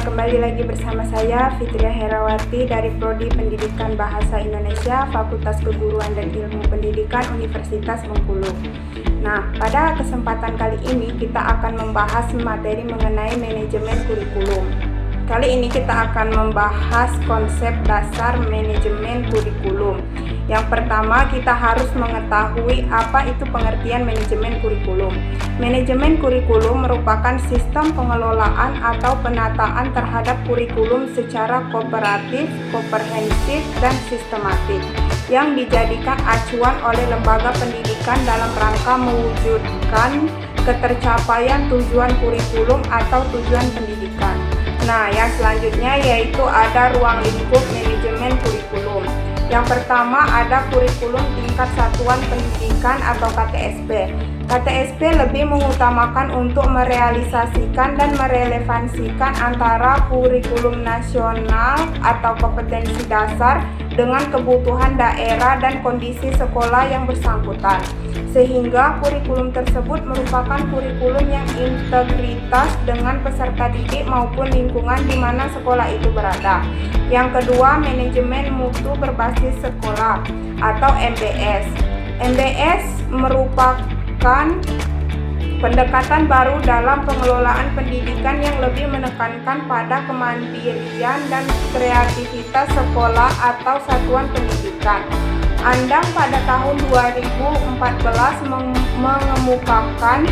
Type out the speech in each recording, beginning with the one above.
kembali lagi bersama saya Fitria Herawati dari Prodi Pendidikan Bahasa Indonesia, Fakultas Keguruan dan Ilmu Pendidikan Universitas Bengkulu. Nah, pada kesempatan kali ini kita akan membahas materi mengenai manajemen kurikulum. Kali ini kita akan membahas konsep dasar manajemen kurikulum. Yang pertama, kita harus mengetahui apa itu pengertian manajemen kurikulum. Manajemen kurikulum merupakan sistem pengelolaan atau penataan terhadap kurikulum secara kooperatif, komprehensif, dan sistematik yang dijadikan acuan oleh lembaga pendidikan dalam rangka mewujudkan ketercapaian tujuan kurikulum atau tujuan pendidikan. Nah, yang selanjutnya yaitu ada ruang lingkup manajemen kurikulum. Yang pertama ada kurikulum tingkat satuan pendidikan atau KTSP. KTSP lebih mengutamakan untuk merealisasikan dan merelevansikan antara kurikulum nasional atau kompetensi dasar dengan kebutuhan daerah dan kondisi sekolah yang bersangkutan. Sehingga kurikulum tersebut merupakan kurikulum yang integritas dengan peserta didik maupun lingkungan di mana sekolah itu berada. Yang kedua, manajemen mutu berbasis sekolah atau MBS. MBS merupakan pendekatan baru dalam pengelolaan pendidikan yang lebih menekankan pada kemandirian dan kreativitas sekolah atau satuan pendidikan. Andang pada tahun 2014 mengemukakan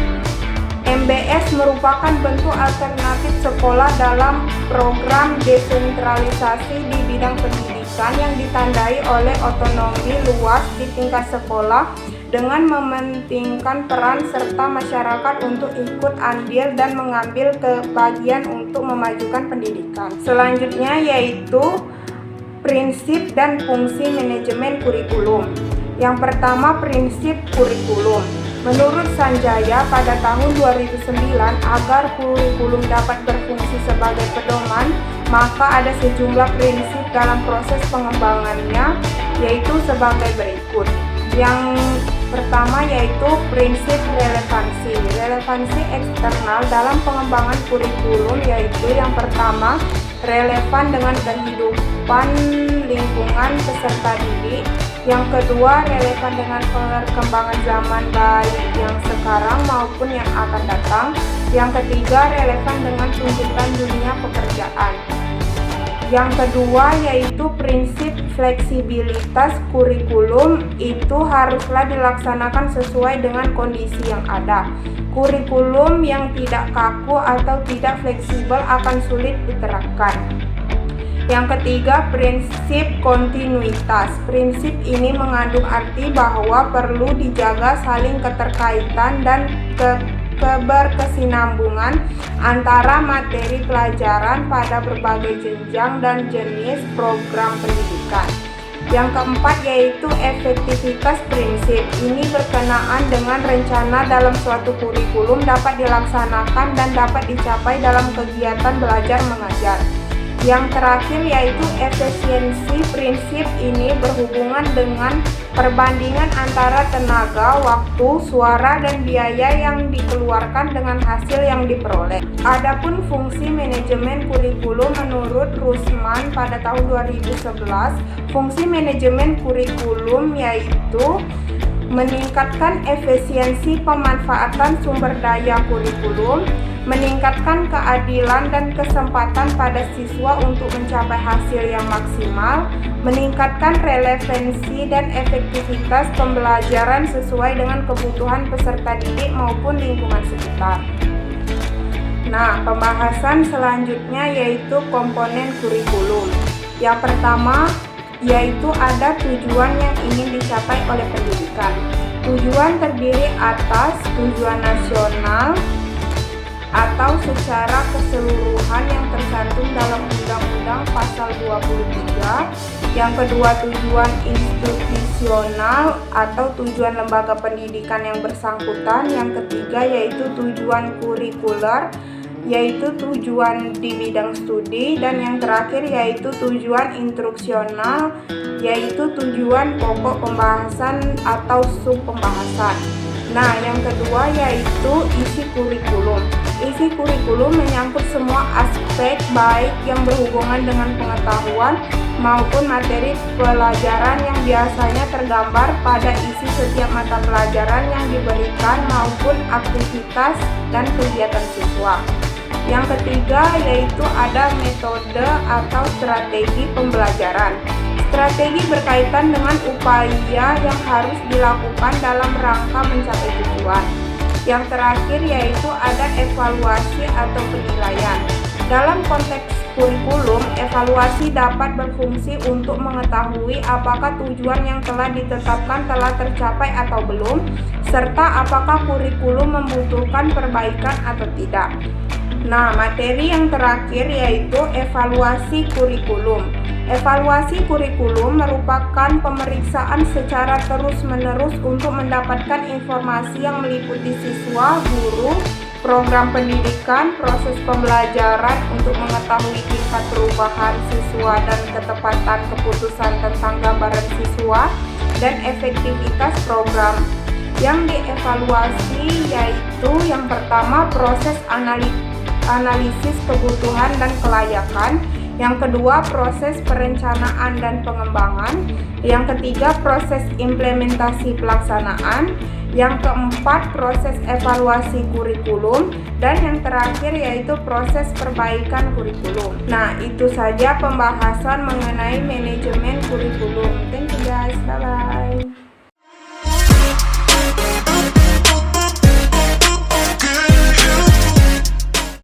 MBS merupakan bentuk alternatif sekolah dalam program desentralisasi di bidang pendidikan yang ditandai oleh otonomi luas di tingkat sekolah dengan mementingkan peran serta masyarakat untuk ikut andil dan mengambil kebagian untuk memajukan pendidikan. Selanjutnya yaitu prinsip dan fungsi manajemen kurikulum. Yang pertama, prinsip kurikulum. Menurut Sanjaya pada tahun 2009, agar kurikulum dapat berfungsi sebagai pedoman, maka ada sejumlah prinsip dalam proses pengembangannya, yaitu sebagai berikut. Yang pertama yaitu prinsip relevansi. Relevansi eksternal dalam pengembangan kurikulum yaitu yang pertama, relevan dengan kehidupan lingkungan peserta didik. Yang kedua, relevan dengan perkembangan zaman baik yang sekarang maupun yang akan datang. Yang ketiga, relevan dengan tuntutan dunia pekerjaan. Yang kedua yaitu prinsip fleksibilitas kurikulum itu haruslah dilaksanakan sesuai dengan kondisi yang ada. Kurikulum yang tidak kaku atau tidak fleksibel akan sulit diterapkan. Yang ketiga, prinsip kontinuitas. Prinsip ini mengandung arti bahwa perlu dijaga saling keterkaitan dan keberkesinambungan antara materi pelajaran pada berbagai jenjang dan jenis program pendidikan. Yang keempat yaitu efektivitas prinsip. Ini berkenaan dengan rencana dalam suatu kurikulum dapat dilaksanakan dan dapat dicapai dalam kegiatan belajar mengajar. Yang terakhir yaitu efisiensi. Prinsip ini berhubungan dengan perbandingan antara tenaga, waktu, suara, dan biaya yang dikeluarkan dengan hasil yang diperoleh. Adapun fungsi manajemen kurikulum menurut Rusman pada tahun 2011, fungsi manajemen kurikulum yaitu meningkatkan efisiensi pemanfaatan sumber daya kurikulum, meningkatkan keadilan dan kesempatan pada siswa untuk mencapai hasil yang maksimal, meningkatkan relevansi dan efektivitas pembelajaran sesuai dengan kebutuhan peserta didik maupun lingkungan sekitar. Nah, pembahasan selanjutnya yaitu komponen kurikulum. Yang pertama yaitu ada tujuan yang ingin dicapai oleh pendidikan. Tujuan terdiri atas tujuan nasional atau secara keseluruhan yang tercantum dalam Undang-Undang Pasal 23. Yang kedua, tujuan institusional atau tujuan lembaga pendidikan yang bersangkutan. Yang ketiga yaitu tujuan kurikuler, yaitu tujuan di bidang studi. Dan yang terakhir yaitu tujuan instruksional, yaitu tujuan pokok pembahasan atau sub pembahasan. Nah, yang kedua yaitu isi kurikulum. isi kurikulum menyangkut semua aspek baik yang berhubungan dengan pengetahuan maupun materi pelajaran yang biasanya tergambar pada isi setiap mata pelajaran yang diberikan maupun aktivitas dan kegiatan siswa. Yang ketiga yaitu ada metode atau strategi pembelajaran. Strategi berkaitan dengan upaya yang harus dilakukan dalam rangka mencapai tujuan. Yang terakhir yaitu ada evaluasi atau penilaian. Dalam konteks kurikulum, evaluasi dapat berfungsi untuk mengetahui apakah tujuan yang telah ditetapkan telah tercapai atau belum, serta apakah kurikulum membutuhkan perbaikan atau tidak. Nah, materi yang terakhir yaitu evaluasi kurikulum. Evaluasi kurikulum merupakan pemeriksaan secara terus-menerus untuk mendapatkan informasi yang meliputi siswa, guru, program pendidikan, proses pembelajaran untuk mengetahui tingkat perubahan siswa dan ketepatan keputusan tentang gambaran siswa dan efektivitas program. Yang dievaluasi yaitu yang pertama proses analisis kebutuhan dan kelayakan, yang kedua proses perencanaan dan pengembangan, yang ketiga proses implementasi pelaksanaan, yang keempat proses evaluasi kurikulum, dan yang terakhir yaitu proses perbaikan kurikulum. Nah, itu saja pembahasan mengenai manajemen kurikulum. Thank you guys, bye bye.